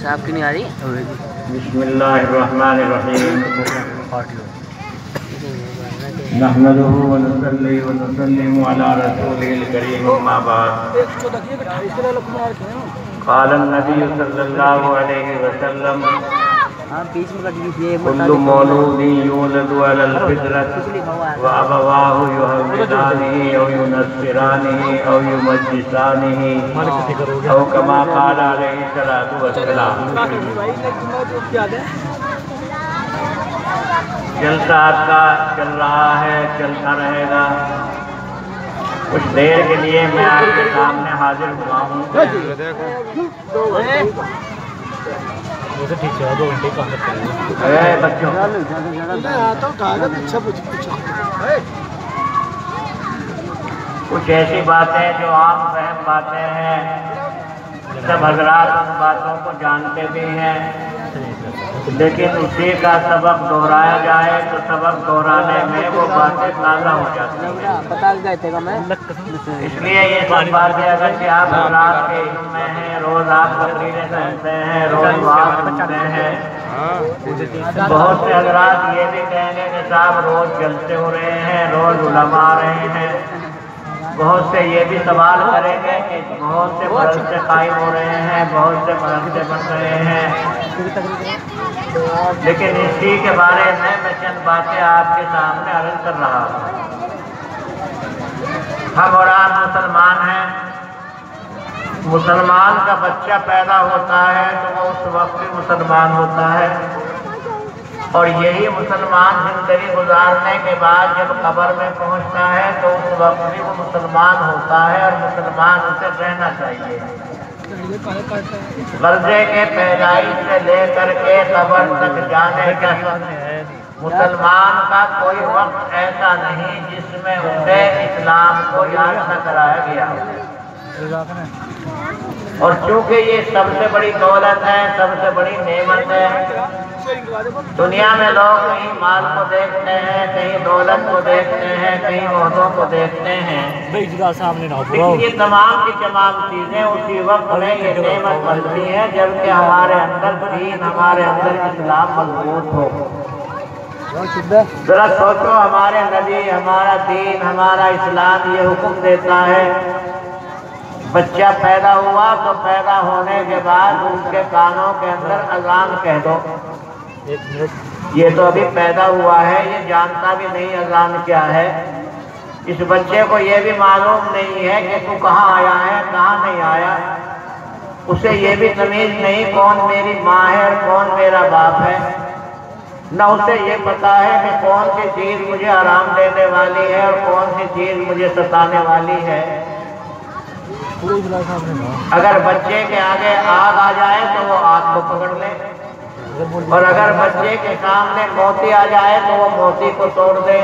صاحب کی نہیں آ رہی؟ بسم اللہ الرحمن الرحیم نحمده ونصلي ونسلم على رسوله الكريم اما بعد قال النبي صلی اللہ علیہ وسلم كل مولود يولد على الفطرة وأبواه يهودانه أو ينصرانه أو يمجسانه أو كما قال عليه الصلاة والسلام۔ جلسہ آپ کا چل رہا ہے، چلتا رہے گا۔ کچھ دیر کے لیے میں آپ کے سامنے حاضر ہوا ہوں۔ بچوں کچھ ایسی باتیں جو عام فہم باتیں ہیں، سب حضرات ان باتوں کو جانتے بھی ہیں، لیکن اسی کا سبق دہرایا جائے تو سبق دہرانے میں وہ باتیں تازہ ہو جاتی ہیں۔ اس لیے یہ سب باتیں اگرچہ آپ حضرات کے علم میں ہیں، روز آپ تقریریں سنتے ہیں، روز وعظ سنتے ہیں، بہت سے حضرات یہ بھی کہیں گے کہ صاحب روز جلسے ہو رہے ہیں، روز علماء آ رہے ہیں۔ بہت سے یہ بھی سوال کریں گے کہ بہت سے مدرسے قائم ہو رہے ہیں، بہت سے مدرسے بن رہے ہیں، لیکن اسی کے بارے میں چند باتیں آپ کے سامنے عرض کر رہا ہوں۔ ہم اور آپ مسلمان ہیں۔ مسلمان کا بچہ پیدا ہوتا ہے تو وہ اس وقت بھی مسلمان ہوتا ہے، اور یہی مسلمان زندگی گزارنے کے بعد جب قبر میں پہنچتا ہے تو اس وقت بھی وہ مسلمان ہوتا ہے، اور مسلمان اسے رہنا چاہیے۔ غرضے کے پیدائش سے لے کر کے قبر تک جانے کا مسلمان کا کوئی وقت ایسا نہیں جس میں اسے اسلام کو یاد نہ کرایا گیا۔ اور چونکہ یہ سب سے بڑی دولت ہے، سب سے بڑی نعمت ہے، دنیا میں لوگ کہیں مال کو دیکھتے ہیں، کہیں دولت کو دیکھتے ہیں، کہیں عہدوں کو دیکھتے ہیں، لیکن یہ تمام کی تمام چیزیں اسی وقت میں یہ نعمت بنتی ہیں جبکہ ہمارے اندر دین، ہمارے اندر اسلام مضبوط ہو۔ ذرا سوچو، ہمارے نبی، ہمارا دین، ہمارا اسلام یہ حکم دیتا ہے بچہ پیدا ہوا تو پیدا ہونے کے بعد اس کے کانوں کے اندر اذان کہہ دو۔ یہ تو ابھی پیدا ہوا ہے، یہ جانتا بھی نہیں اذان کیا ہے۔ اس بچے کو یہ بھی معلوم نہیں ہے کہ تو کہاں آیا ہے، کہاں نہیں آیا۔ اسے یہ بھی تمیز نہیں کون میری ماں ہے اور کون میرا باپ ہے، نہ اسے یہ پتا ہے کہ کون سی چیز مجھے آرام دینے والی ہے اور کون سی چیز مجھے ستانے والی ہے۔ اگر بچے کے آگے آگ آ جائے تو وہ آگ کو پکڑ لے، اور اگر بچے کے سامنے موتی آ جائے تو وہ موتی کو توڑ دے۔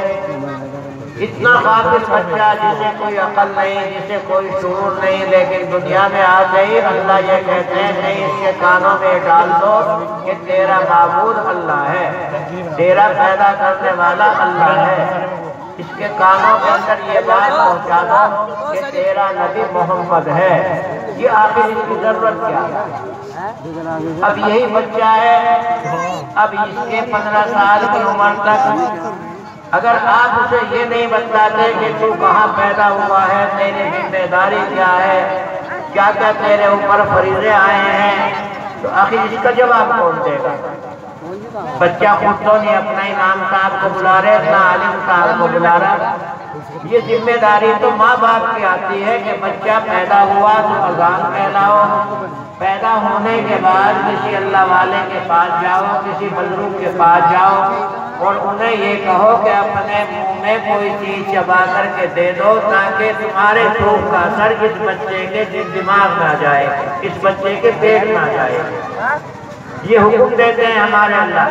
اتنا قابل بچہ جسے کوئی عقل نہیں، جسے کوئی شعور نہیں، لیکن دنیا میں آ گئی اللہ یہ کہتے ہیں کہ اس کے کانوں میں ڈال دو کہ تیرا معبود اللہ ہے، تیرا پیدا کرنے والا اللہ ہے۔ اس کے کانوں کے اندر یہ بات پہنچا دو کہ تیرا نبی محمد ہے۔ یہ آخر اس کی ضرورت کیا ہے؟ اب یہی بچہ ہے، اب اس کے 15 سال کی عمر تک اگر آپ اسے یہ نہیں بتلاتے کہ تو کہاں پیدا ہوا ہے، تیری ذمہ داری کیا ہے، کیا کیا تیرے اوپر فریضے آئے ہیں، تو آخر اس کا جواب کون دے گا؟ بچہ خود تو نہیں اپنا امام صاحب کو بلا رہے، اپنا عالم صاحب کو بلا رہا۔ یہ ذمہ داری تو ماں باپ کی آتی ہے کہ بچہ پیدا ہوا تو اذان کہلاؤ، پیدا ہونے کے بعد کسی اللہ والے کے پاس جاؤ، کسی بزرگ کے پاس جاؤ اور انہیں یہ کہو کہ اپنے منہ میں کوئی چیز چبا کر کے دے دو تاکہ تمہارے تھوک کا اثر اس بچے کے دماغ میں جائے، اس بچے کے پیٹ میں جائے۔ یہ حکم دیتے ہیں ہمارے اللہ،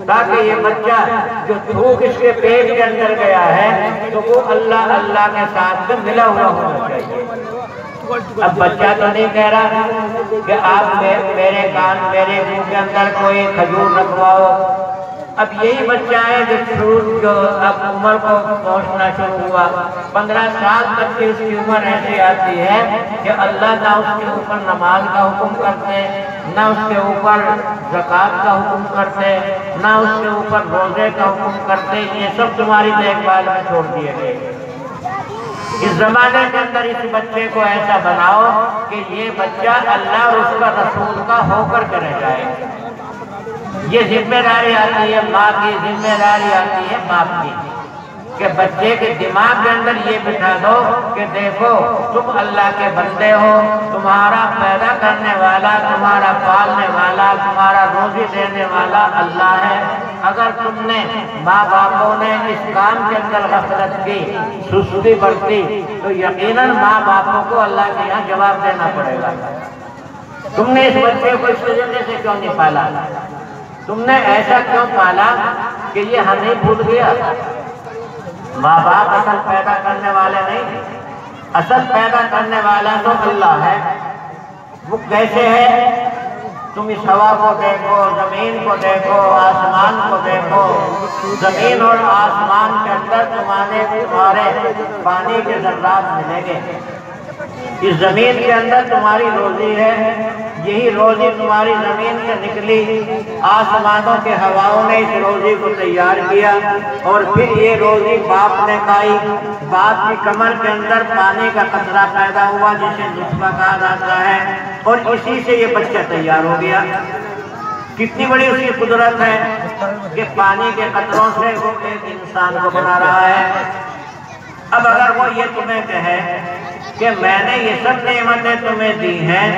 تاکہ یہ بچہ جو تھوک اس کے پیٹ کے اندر گیا ہے تو وہ اللہ اللہ کے ساتھ میں ملا ہوا ہونا چاہیے۔ اب بچہ تو نہیں کہہ رہا کہ آپ میرے کان، میرے منہ کے اندر کوئی کھجور رکھواؤ، اب یہی بچہ ہے جو اب عمر کو پہنچنا شروع ہوا، 15 سال تک کی اس کی عمر ایسی آتی ہے کہ اللہ نہ اس کے اوپر نماز کا حکم کرتے، نہ اس کے اوپر زکوٰۃ کا حکم کرتے، نہ اس کے اوپر روزے کا حکم کرتے، یہ سب تمہاری دیکھ بھال میں چھوڑ دیے گئے۔ اس زمانے کے اندر اس بچے کو ایسا بناؤ کہ یہ بچہ اللہ اور اس کا رسول کا ہو کر رہ جائے۔ یہ ذمہ داری آتی ہے ماں کی، ذمہ داری آتی ہے باپ کی، کہ بچے کے دماغ کے اندر یہ بٹھا دو کہ دیکھو تم اللہ کے بندے ہو، تمہارا پیدا کرنے والا، تمہارا پالنے والا، تمہارا روزی دینے والا اللہ ہے۔ اگر تم نے ماں باپوں نے اس کام کے اندر غفلت کی، سستی برتی، تو یقیناً ماں باپوں کو اللہ کے یہاں جواب دینا پڑے گا۔ تم نے اس بچے کو اس طریقے سے کیوں نہیں پالا؟ تم نے ایسا کیوں پالا کہ یہ ہمیں بھول گیا؟ ماں باپ اصل پیدا کرنے والے نہیں، اصل پیدا کرنے والا تو اللہ ہے۔ وہ کیسے ہے؟ تم اس ہوا کو دیکھو، زمین کو دیکھو، آسمان کو دیکھو۔ زمین اور آسمان کے اندر تمہارے پانی کے ذرات ملیں گے۔ اس زمین کے اندر تمہاری روزی ہے، یہی روزی تمہاری زمین سے نکلی، آسمانوں کے ہواؤں نے اس روزی کو تیار کیا، اور پھر یہ روزی باپ نے کھائی۔ باپ کی کمر کے اندر پانی کا قطرہ پیدا ہوا جسے نطفہ کہا جاتا ہے، اور اسی سے یہ بچہ تیار ہو گیا۔ کتنی بڑی اس کی قدرت ہے کہ پانی کے قطروں سے وہ ایک انسان کو بنا رہا ہے۔ اب اگر وہ یہ تمہیں کہے کہ میں نے یہ سب نعمتیں تمہیں دی ہیں،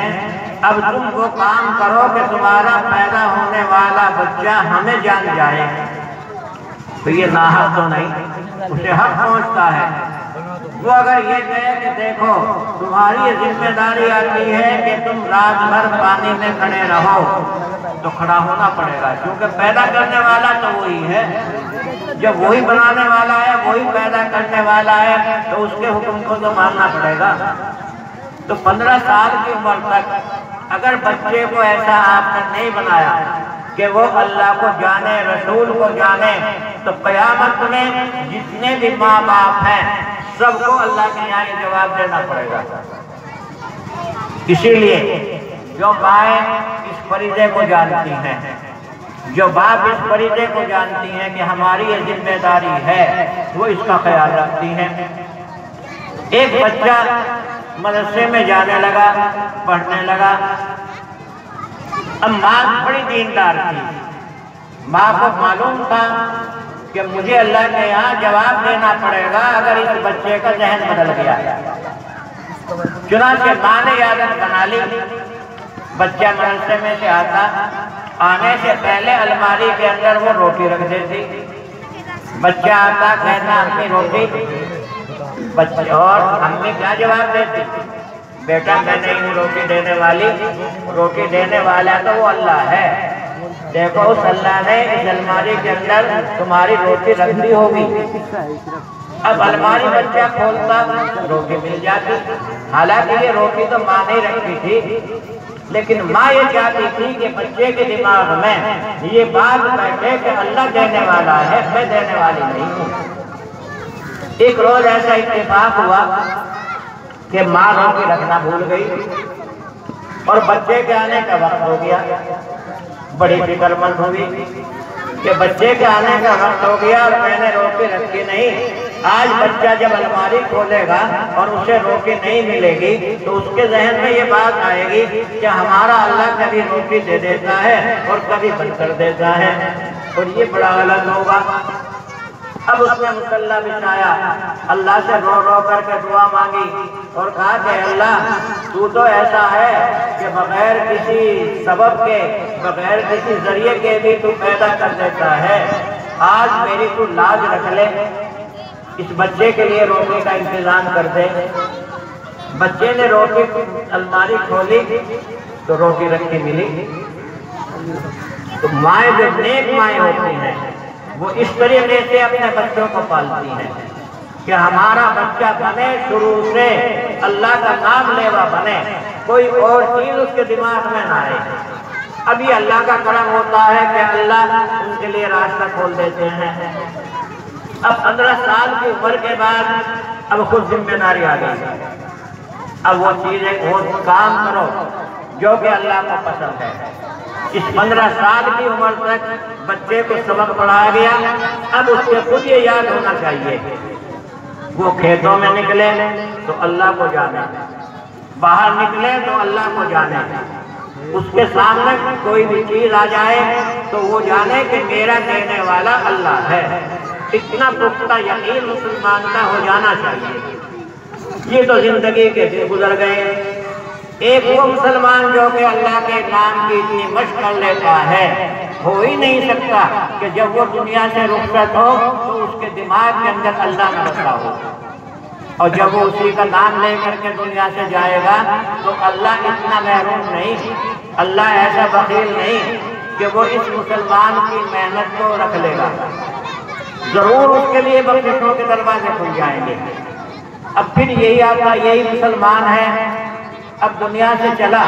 اب تم وہ کام کرو کہ تمہارا پیدا ہونے والا بچہ ہمیں جان جائے، تو یہ ناحق تو نہیں، اسے حق پہنچتا ہے۔ وہ اگر یہ کہے کہ دیکھو تمہاری یہ ذمہ داری آتی ہے کہ تم رات بھر پانی میں کھڑے رہو، تو کھڑا ہونا پڑے گا، کیونکہ پیدا کرنے والا تو وہی ہے۔ جب وہی بنانے والا ہے، وہی پیدا کرنے والا ہے، تو اس کے حکم کو تو ماننا پڑے گا۔ تو 15 سال کی عمر تک اگر بچے کو ایسا آپ نے نہیں بنایا کہ وہ اللہ کو جانے، رسول کو جانے، تو قیامت میں جتنے بھی ماں باپ ہیں سب کو اللہ کے یہاں یہ جواب دینا پڑے گا۔ اسی لیے جو مائیں اس فریضے کو جانتی ہیں، جو باپ اس فریضے کو جانتی ہیں کہ ہماری یہ ذمہ داری ہے، وہ اس کا خیال رکھتی ہیں۔ ایک بچہ مدرسے میں جانے لگا، پڑھنے لگا۔ اب ماں بڑی دیندار تھی، ماں کو معلوم تھا کہ مجھے اللہ کے یہاں جواب دینا پڑے گا اگر اس بچے کا ذہن بدل گیا۔ چنانچہ ماں نے عادت بنا لی، بچہ مدرسے میں سے آنے سے پہلے الماری کے اندر وہ روٹی رکھ دیتی۔ بچہ آتا، کہتا امی روٹی، اور امی کیا جواب دیتی؟ بیٹا میں نہیں ہوں روٹی دینے والی، روٹی دینے والا تو وہ اللہ ہے۔ دیکھو اس اللہ نے اس الماری کے اندر تمہاری روٹی رکھ دی ہوگی۔ اب الماری بچہ کھولتا، روٹی مل جاتی۔ حالانکہ یہ روٹی تو ماں نہیں رکھی تھی، لیکن ماں یہ چاہتی تھی کہ بچے کے دماغ میں یہ بات بیٹھے کہ اللہ دینے والا ہے، میں دینے والی نہیں ہوں۔ ایک روز ایسا اتفاق ہوا کہ ماں روٹی رکھنا بھول گئی اور بچے کے آنے کا وقت ہو گیا۔ بڑی فکر مند ہوئی کہ بچے کے آنے کا وقت ہو گیا اور میں نے روٹی رکھی نہیں۔ آج بچہ جب الماری کھولے گا اور اسے روٹی نہیں ملے گی تو اس کے ذہن میں یہ بات آئے گی کہ ہمارا اللہ کبھی روٹی دے دیتا ہے اور کبھی بند کر دیتا ہے، اور یہ بڑا غلط ہوگا۔ اب اس نے مصلی بچھایا، اللہ سے رو رو کر کے دعا مانگی اور کہا کہ اللہ تو تو ایسا ہے کہ بغیر کسی سبب کے، بغیر کسی ذریعے کے بھی تو پیدا کر دیتا ہے۔ آج میری تو لاج رکھ لے، اس بچے کے لیے روٹی کا انتظام کر دے۔ بچے نے روٹی الماری کھولی تو روٹی رکھی ملی۔ تو مائیں جو نیک مائیں ہوتی ہیں وہ اس طریقے سے اپنے بچوں کو پالتی ہیں کہ ہمارا بچہ بنے شروع سے اللہ کا نام لیوا بنے، کوئی اور چیز اس کے دماغ میں نہ آئے۔ ابھی اللہ کا کرم ہوتا ہے کہ اللہ ان کے لیے راستہ کھول دیتے ہیں۔ اب 15 سال کی عمر کے بعد اب خود ذمہ داری آ گئی، اب وہ چیزیں وہ کام کرو جو کہ اللہ کو پسند ہے۔ اس 15 سال کی عمر تک بچے کو سبق پڑھایا گیا، اب اس کے خود یہ یاد ہونا چاہیے، وہ کھیتوں میں نکلے تو اللہ کو جانے، باہر نکلے تو اللہ کو جانے، اس کے سامنے کوئی بھی چیز آ جائے تو وہ جانے کہ میرا دینے والا اللہ ہے۔ اتنا پختہ یقین مسلمان کا ہو جانا چاہیے۔ یہ تو زندگی کے دن گزر گئے۔ ایک وہ مسلمان جو کہ اللہ کے نام کی اتنی مشق کر لیتا ہے، ہو ہی نہیں سکتا کہ جب وہ دنیا سے رخصت ہو تو اس کے دماغ کے اندر اللہ نہ رکھتا ہو، اور جب وہ اسی کا نام لے کر کے دنیا سے جائے گا تو اللہ اتنا محروم نہیں، اللہ ایسا بخیل نہیں کہ وہ اس مسلمان کی محنت کو رکھ لے گا، ضرور اس کے لیے بخششوں کے دروازے کھل جائیں گے۔ اب پھر یہی آتا، یہی مسلمان ہے، اب دنیا سے چلا،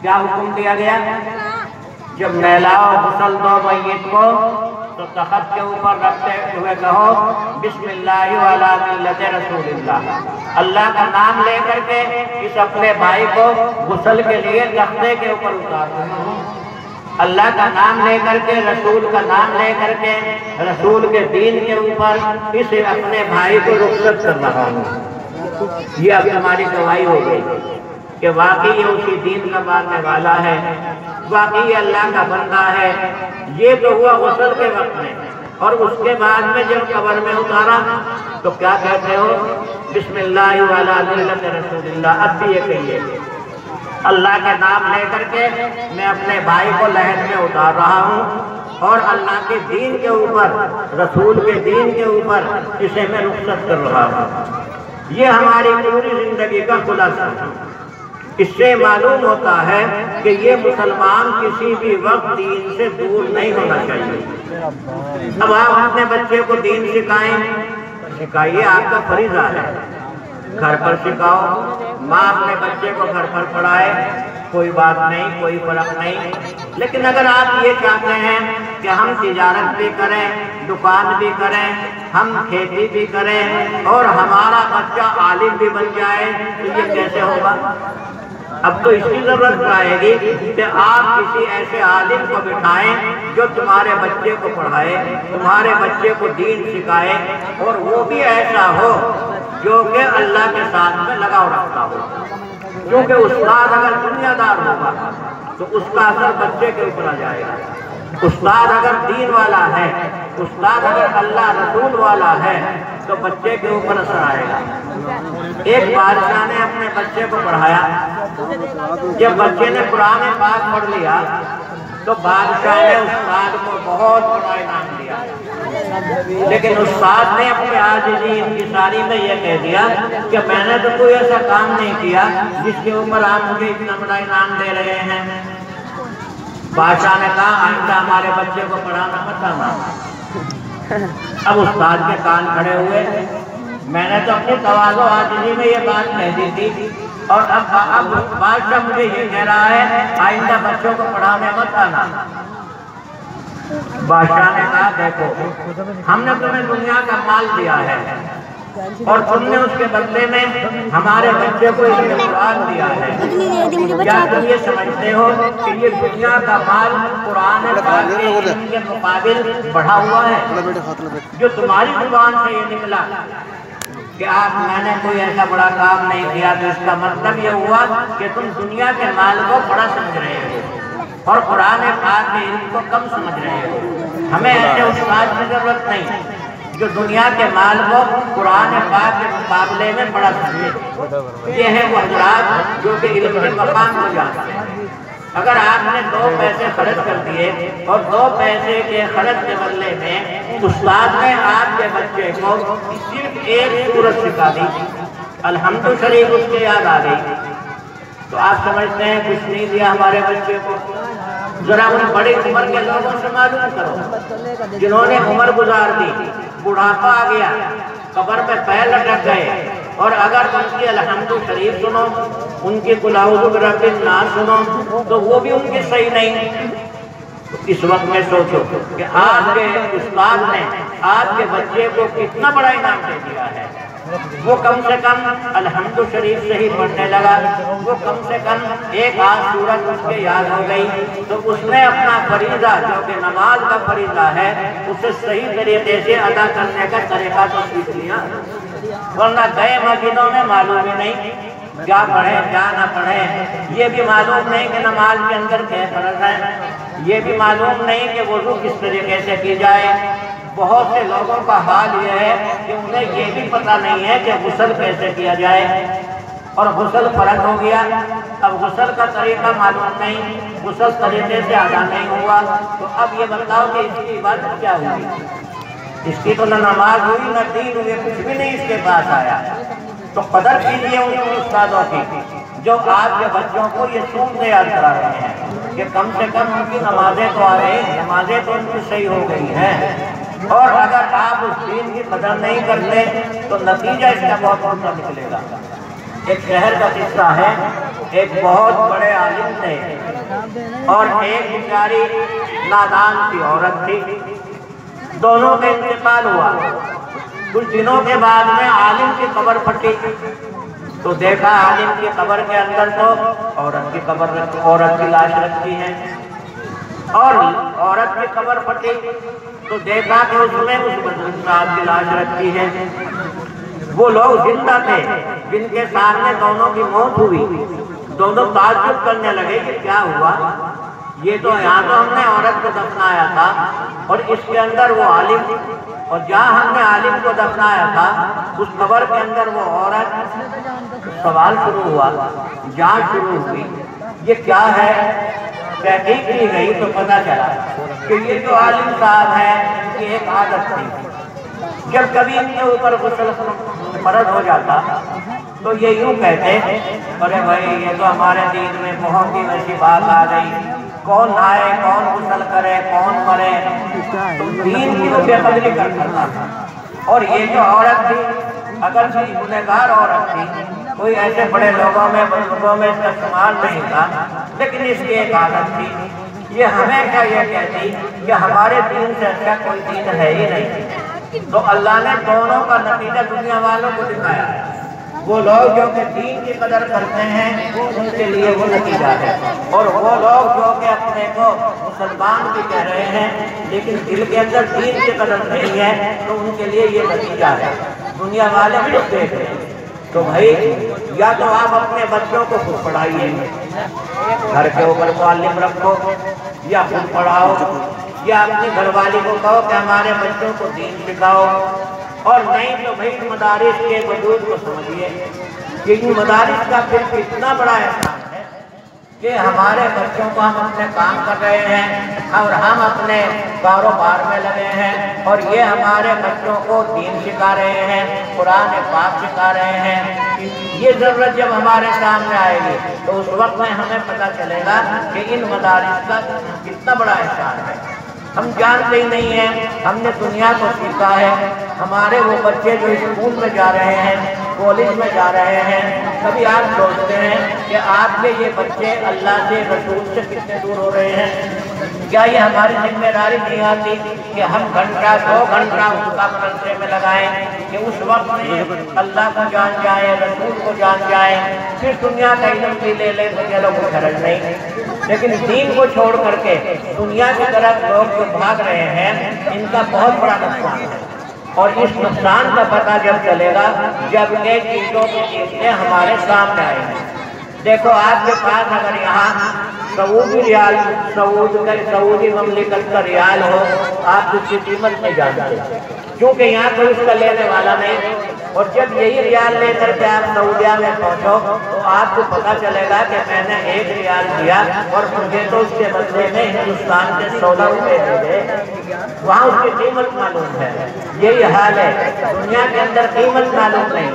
کیا حکم دیا گیا؟ جب نہلاؤ غسل دو میت کو تو تخت کے اوپر رکھتے ہوئے کہو بسم اللہ وعلی ملت رسول اللہ، اللہ کا نام لے کر کے اس اپنے بھائی کو غسل کے لیے تختے کے اوپر اتارتے ہیں، اللہ کا نام لے کر کے، رسول کا نام لے کر کے، رسول کے دین کے اوپر اس اپنے بھائی کو رخصت کر رہا ہوں۔ یہ اب ہماری گواہی ہو گئی کہ واقعی یہ اسی دین کا ماننے والا ہے، واقعی اللہ کا بندہ ہے۔ یہ تو ہوا غسل کے وقت میں، اور اس کے بعد میں جب قبر میں اتارا تو کیا کہتے ہو؟ بسم اللہ وعلی ملت رسول اللہ۔ اب بھی یہ کہیے اللہ کا نام لے کر کے میں اپنے بھائی کو لحد میں اتار رہا ہوں، اور اللہ کے دین کے اوپر، رسول کے دین کے اوپر اسے میں رخصت کر رہا ہوں۔ یہ ہماری پوری زندگی کا خلاصہ ہے۔ اس سے معلوم ہوتا ہے کہ یہ مسلمان کسی بھی وقت دین سے دور نہیں ہونا چاہیے۔ اب آپ اپنے بچے کو دین سکھائیے، آپ کا فریضہ ہے، گھر پر سکھاؤ۔ ماں اپنے بچے کو گھر پر پڑھائے، کوئی بات نہیں، کوئی فرق نہیں، لیکن اگر آپ یہ چاہتے ہیں کہ ہم تجارت بھی کریں، دکان بھی کریں، ہم کھیتی بھی کریں اور ہمارا بچہ عالم بھی بن جائے تو یہ کیسے ہوگا؟ اب تو اس کی ضرورت آئے گی کہ آپ کسی ایسے عالم کو بٹھائیں جو تمہارے بچے کو پڑھائے، تمہارے بچے کو دین سکھائے، اور وہ بھی ایسا ہو جو کہ اللہ کے ساتھ میں لگاؤ رکھتا ہو، کیونکہ استاد اگر دنیا دار ہوگا تو اس کا اثر بچے کے اوپر آ جائے گا۔ استاد اگر دین والا ہے، استاد اگر اللہ رسول والا ہے تو بچے کے اوپر اثر آئے گا۔ ایک بادشاہ نے اپنے بچے کو پڑھایا، جب بچے نے قرآن پاک پڑھ لیا تو بادشاہ نے استاد کو بہت بڑا انعام دیا، لیکن استاد نے اپنے عاجزی انکساری میں یہ کہہ دیا کہ میں نے تو کوئی ایسا کام نہیں کیا جس کے اوپر آپ مجھے اتنا بڑا انعام دے رہے ہیں۔ بادشاہ نے کہا آئندہ ہمارے بچے کو پڑھانا مت آنا۔ اب استاد کے کان کھڑے ہوئے، میں نے تو اپنی تواضع و عاجزی میں یہ بات کہہ دی تھی، اور اب بادشاہ مجھے یہ کہہ رہا ہے آئندہ بچوں کو پڑھانے مت آنا۔ بادشاہ نے کہا دیکھو ہم نے تمہیں دنیا کا مال دیا ہے اور تم نے اس کے بدلے میں ہمارے بچے کو اس میں قرآن دیا ہے، کیا تم یہ سمجھتے ہو کہ یہ دنیا کا مال قرآن پاک کے علم کے مقابل بڑھا ہوا ہے؟ جو تمہاری زبان سے یہ نکلا کہ میں نے کوئی ایسا بڑا کام نہیں کیا، تو اس کا مطلب یہ ہوا کہ تم دنیا کے مال کو بڑا سمجھ رہے ہو اور قرآن پاک کے علم کو کم سمجھ رہے ہو۔ ہمیں ایسے استاد کی ضرورت نہیں جو دنیا کے مال کو قرآن پاک کے مقابلے میں بڑا سمجھے۔ یہ ہے وہ حضرات جو کہ علم کے مقام کو جانتے ہیں۔ اگر آپ نے 2 پیسے خرچ کر دیے اور 2 پیسے کے خرچ کے بدلے میں استاد نے آپ کے بچے کو صرف ایک سورت سکھا دی، الحمد شریف اس کے یاد آ گئی، تو آپ سمجھتے ہیں کچھ نہیں دیا ہمارے بچے کو؟ ذرا ان بڑی عمر کے لوگوں سے معلوم کرو جنہوں نے عمر گزار دی، بڑھاپا آ گیا، قبر میں پیر لٹک گئے، اور اگر ان کی الحمد شریف سنو، ان کی قل اعوذ برب الناس سنو، تو وہ بھی ان کی صحیح نہیں۔ اس وقت میں سوچو کہ آپ کے استاد نے آپ کے بچے کو کتنا بڑا انعام دے دیا ہے۔ وہ کم سے کم الحمد شریف سے ہی پڑھنے لگا، وہ کم سے کم ایک آدھ سورت اس کے یاد ہو گئی، تو اس نے اپنا فریضہ جو کہ نماز کا فریضہ ہے اسے صحیح طریقے سے ادا کرنے کا طریقہ تو سیکھ لیا۔ ورنہ گئے مسجدوں میں معلوم ہی نہیں کیا پڑھیں کیا نہ پڑھیں، یہ بھی معلوم نہیں کہ نماز کے اندر کیا فرض ہے، یہ بھی معلوم نہیں کہ وضو کس طریقے سے کی جائے۔ بہت سے لوگوں کا حال یہ ہے کہ انہیں یہ بھی پتہ نہیں ہے کہ غسل کیسے کیا جائے، اور غسل فرض ہو گیا، اب غسل کا طریقہ معلوم نہیں، غسل طریقے سے ادا نہیں ہوا، تو اب یہ بتاؤ کہ اس کی عبادت کیا ہوئی؟ اس کی تو نہ نماز ہوئی نہ دین ہوئی، کچھ بھی نہیں اس کے پاس آیا۔ تو قدر کیجیے ان استادوں کی جو آپ کے بچوں کو یہ سنت یاد کرا رہے ہیں کہ کم سے کم ان کی نمازیں تو آ رہی ہیں، نمازیں تو ان کی صحیح ہو گئی ہیں۔ اور اگر آپ اس دین کی قدر نہیں کرتے تو نتیجہ اس کا بہت برا نکلے گا۔ ایک شہر کا قصہ ہے، ایک بہت بڑے عالم تھے اور ایک بیچاری نادان سی عورت تھی، دونوں کا انتقال ہوا۔ کچھ دنوں کے بعد میں عالم کی قبر پھٹی تو دیکھا عالم کی قبر کے اندر تو عورت کی لاش رکھی ہے، اور عورت کی قبر پھٹی تو دیکھا کہ اس میں اس بزرگ صاحب کی لاش رکھی ہے۔ وہ لوگ زندہ تھے جن کے سامنے دونوں کی موت ہوئی، دونوں تعجب کرنے لگے کہ کیا ہوا، یہ تو یہاں تو ہم نے عورت کو دفنایا تھا اور اس کے اندر وہ عالم، اور جہاں ہم نے عالم کو دفنایا تھا اس قبر کے اندر وہ عورت۔ سوال شروع ہوا، جانچ شروع ہوئی، یہ کیا ہے؟ تحقیق کی گئی تو پتہ چلا کہ یہ جو عالم صاحب ہے ان کی ایک عادت تھی، جب کبھی ان کے اوپر غسل فرض ہو جاتا تو یہ یوں کہتے، ارے بھائی یہ تو ہمارے دین میں بہت ہی ایسی بات آ گئی، کون آئے کون غسل کرے کون مرے، تو دین کی وہ بے قدری کرتا تھا۔ اور یہ جو عورت تھی اگر کوئی گنہگار عورت تھی، کوئی ایسے بڑے لوگوں میں بزرگوں میں اس کا استعمال نہیں تھا، لیکن اس کی ایک عادت تھی، یہ ہمیشہ یہ کہتی کہ ہمارے دین سے اچھا کوئی دین ہے ہی نہیں۔ تو اللہ نے دونوں کا نتیجہ دنیا والوں کو دکھایا، وہ لوگ جو کہ دین کی قدر کرتے ہیں ان کے لیے وہ نتیجہ ہے، اور وہ لوگ جو کہ اپنے کو مسلمان بھی کہہ رہے ہیں لیکن دل کے اندر دین کی قدر نہیں ہے تو ان کے لیے یہ نتیجہ ہے۔ دنیا والے خود دیکھ رہے ہیں، تو بھائی یا تو آپ اپنے بچوں کو خود پڑھائیے، گھر کے اوپر معلم رکھو یا خود پڑھاؤ، یا اپنی گھر والی کو کہو کہ ہمارے بچوں کو دین سکھاؤ، اور نہیں تو بھائی مدارس کے وجود کو سمجھیے کہ مدارس کا پھر اتنا بڑا احسان ہے کہ ہمارے بچوں کو ہم اپنے کام کر رہے ہیں اور ہم اپنے کاروبار میں لگے ہیں، اور یہ ہمارے بچوں کو دین سکھا رہے ہیں، قرآن پاک سکھا رہے ہیں۔ یہ ضرورت جب ہمارے سامنے آئے گی تو اس وقت میں ہمیں پتہ چلے گا کہ ان مدارس کا کتنا بڑا احسان ہے۔ ہم جانتے ہی نہیں ہیں، ہم نے دنیا کو سیکھا ہے، ہمارے وہ بچے جو اسکول میں جا رہے ہیں کالج میں جا رہے ہیں، کبھی آپ سوچتے ہیں کہ آپ کے یہ بچے اللہ سے رسول سے کتنے دور ہو رہے ہیں؟ کیا یہ ہماری ذمہ داری نہیں آتی کہ ہم گھنٹہ 2 گھنٹہ اس کا مدرسے میں لگائیں کہ اس وقت میں اللہ کو جان جائیں رسول کو جان جائیں، پھر دنیا کا علم بھی لے لیں تو یہ لوگ خرچ نہیں، لیکن دین کو چھوڑ کر کے دنیا کی طرف لوگ جو بھاگ رہے ہیں ان کا بہت بڑا نقصان ہے۔ اور اس نقصان کا پتہ جب چلے گا جب یہ چیزوں کی چیزیں ہمارے سامنے آئیں گی۔ دیکھو آپ کے پاس اگر یہاں سعودی ریال سعودی مملکت کا ریال ہو آپ اس کی قیمت نہیں جانتے کیونکہ یہاں کوئی اس کا لینے والا نہیں، اور جب یہی ریال لے کر کے آپ سعودیہ میں پہنچو تو آپ کو پتہ چلے گا کہ میں نے 1 ریال دیا اور مجھے تو اس کے بدلے میں ہندوستان کے 16 روپے دے دے۔ وہاں اس کی قیمت معلوم ہے۔ یہی حال ہے، دنیا کے اندر قیمت معلوم نہیں۔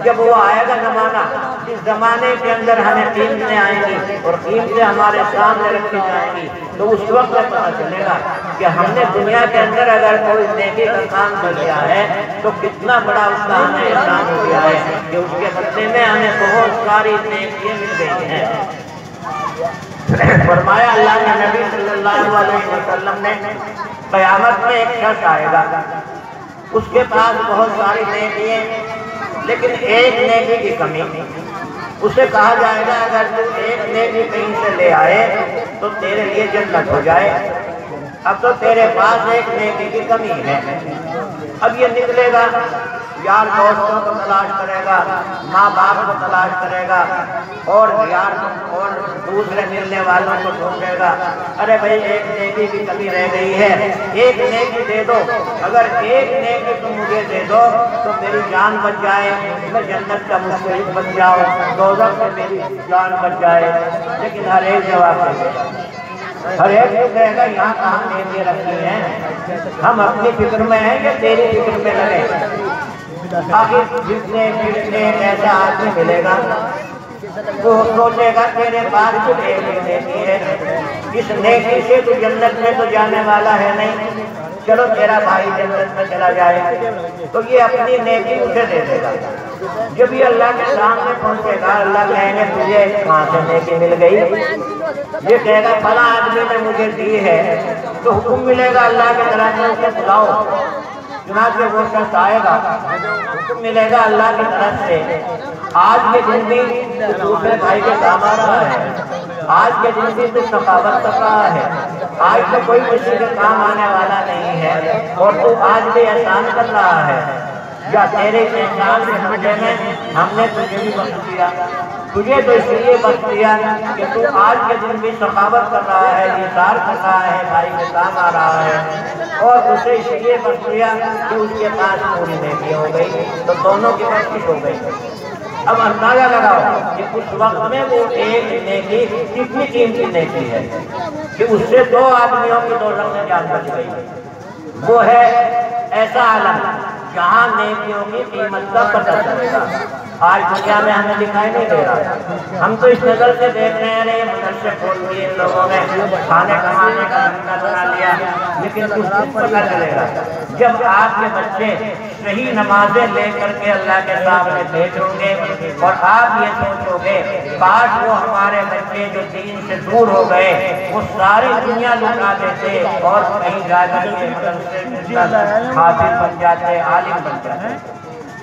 جب وہ آئے گا زمانہ، جس زمانے کے اندر ہمیں قیمتیں آئیں گی اور قیمتیں ہمارے سامنے رکھی جائیں گی، تو اس وقت پتہ چلے گا کہ ہم نے دنیا کے اندر اگر کوئی نیکی کا کام کر لیا ہے تو کتنا بڑا اس کا ہمیں احسان ہو گیا ہے کہ اس کے بدلے میں ہمیں بہت ساری نیکیاں مل گئی ہیں۔ فرمایا اللہ کے نبی صلی اللہ علیہ وسلم نے، قیامت میں ایک شخص آئے گا، اس کے پاس بہت ساری نیکیاں لیکن ایک نیکی کی کمی۔ اسے کہا جائے گا اگر تو ایک نیکی کہیں سے لے آئے تو تیرے لیے جنت ہو جائے، اب تو تیرے پاس ایک نیکی کی کمی ہے۔ اب یہ نکلے گا، یار دوستوں کو تلاش کرے گا، ماں باپ کو تلاش کرے گا، اور یار اور دوسرے ملنے والوں کو ڈھونڈے گا، ارے بھائی ایک نیکی کی کمی رہ گئی ہے، ایک نیکی دے دو، اگر ایک نیکی تم مجھے دے دو تو میری جان بچ جائے، میں جنت کا مستحق بن جاؤں، دوزخ سے میری جان بچ جائے۔ لیکن ہر ایک جواب دے گا، ہر ایک کو کہے گا یہاں کہاں نیکی رکھی ہیں، ہم اپنی فکر میں ہیں کہ تیری فکر میں لگے۔ آخر جتنے ایسا آدمی ملے گا وہ سوچے گا تیرے پاس تو ایک نیکی ہے، اس نیکی سے تو جنت میں تو جانے والا ہے نہیں، چلو تیرا بھائی جنت میں چلا جائے، تو یہ اپنی نیکی اسے دے دے گا۔ جب یہ اللہ کے سامنے پہنچے گا، اللہ کہیں گے تجھے کہاں سے نیکی مل گئی؟ یہ کہے گا فلاں آدمی نے مجھے دی ہے، تو حکم ملے گا اللہ کے طرف سے اسے بلاؤ۔ چنانچہ وہ شخص آئے گا، حکم ملے گا اللہ کی طرف سے، آج کے دن بھی دوسرے بھائی کے کام آ رہا ہے، آج کے دن بھی تو سخاوت کر رہا ہے، آج تو کوئی کسی کے کام آنے والا نہیں ہے اور تو آج بھی احسان کر رہا ہے، یا تیرے احسان سے سمجھے میں ہم نے تجھے بھی بخش دیا، تجھے تو اس لیے بخش دیا کہ تو آج کے دن بھی سخاوت کر رہا ہے، ایثار کر رہا ہے، بھائی کے کام آ رہا ہے، اور اسے اس لیے بخش دیا کہ اس کے پاس پوری نیکی ہو گئی، تو دونوں کی بخشش ہو گئی۔ اب اندازہ لگاؤ کہ اس وقت میں وہ ایک نیکی کتنی قیمتی نیکی ہے کہ اس سے دو آدمیوں کی دوزخ میں جان بچ گئی۔ وہ ہے ایسا عالم جہاں نیکیوں کی قیمت کا پتہ چلے گا۔ آج دنیا میں ہمیں دکھائی نہیں دے رہا، ہم تو اس نظر سے دیکھ رہے ہیں مدرسے کھول دیے ان لوگوں نے، کھانے کمانے کا دھندا بنا لیا، لیکن اس دن پتہ چلے گا جب آپ کے بچے صحیح نمازیں لے کر کے اللہ کے سامنے بیٹھیں گے اور آپ یہ سوچو گے کاش وہ ہمارے بچے جو دین سے دور ہو گئے وہ ساری دنیا لٹا دیتے اور کہیں جا کر کے مدرسے حافظ بن جاتے، عالم بن جاتے۔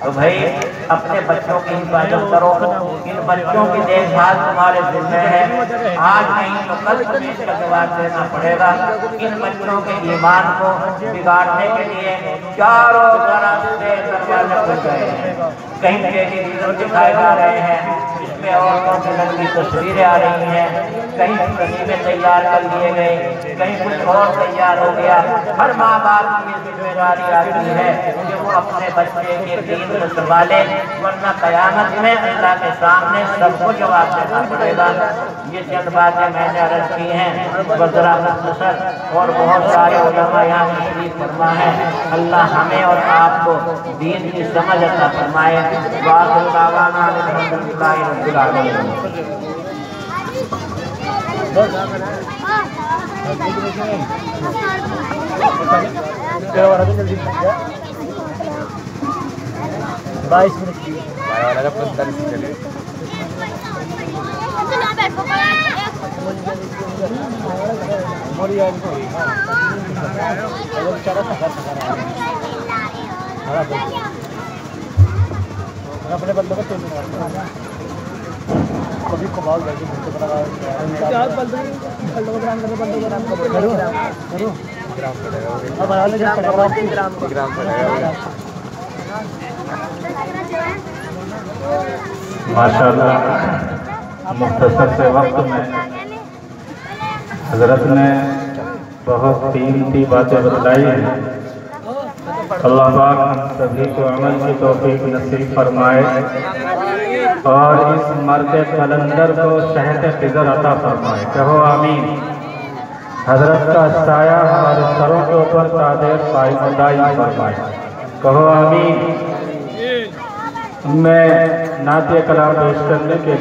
تو بھائی اپنے بچوں کی حفاظت کرو، ان بچوں کی دیکھ بھال تمہارے ذمہ ہے، آج نہیں تو کل تمہیں اس کا جواب دینا پڑے گا۔ ان بچوں کے ایمان کو بگاڑنے کے لیے چاروں طرف سے دروازے کھل گئے ہیں، کہیں ٹیلی ویژن دکھائے جا رہے ہیں جس میں عورتوں کی ننگی تصویریں آ رہی ہیں، کہیں تصویریں تیار کر لیے گئے، کہیں کچھ اور تیار ہو گیا۔ ہر ماں باپ کی یہ ذمہ داری آتی ہے کہ وہ اپنے بچے کے دین کو سنبھالے، ورنہ قیامت میں اللہ کے سامنے سب کو جواب دینا پڑے گا۔ یہ چند باتیں میں نے عرض کی ہیں، وزرا مختصر اور بہت سارے علماء یہاں تشریف فرما ہے، اللہ ہمیں اور آپ کو دین کی سمجھ عطا فرمائے۔ وآخر دعوانا الحمدللہ رب العالمین۔ اپنے بندوں کو کبھی کمال لگی ماشاء اللہ مختصر سے وقت میں حضرت نے بہت قیمتی باتیں بتلائی ہیں۔ اللہ پاک ہم سبھی کو عمل کی توفیق نصیب فرمائے اور اس مرد قلندر کو صحت فضل عطا فرمائے، کہو آمین۔ حضرت کا سایہ ہمارے سروں کے اوپر تادیر قائم دائم فرمائے. کہو آمین. میں نعت کلام پیش کرنے کے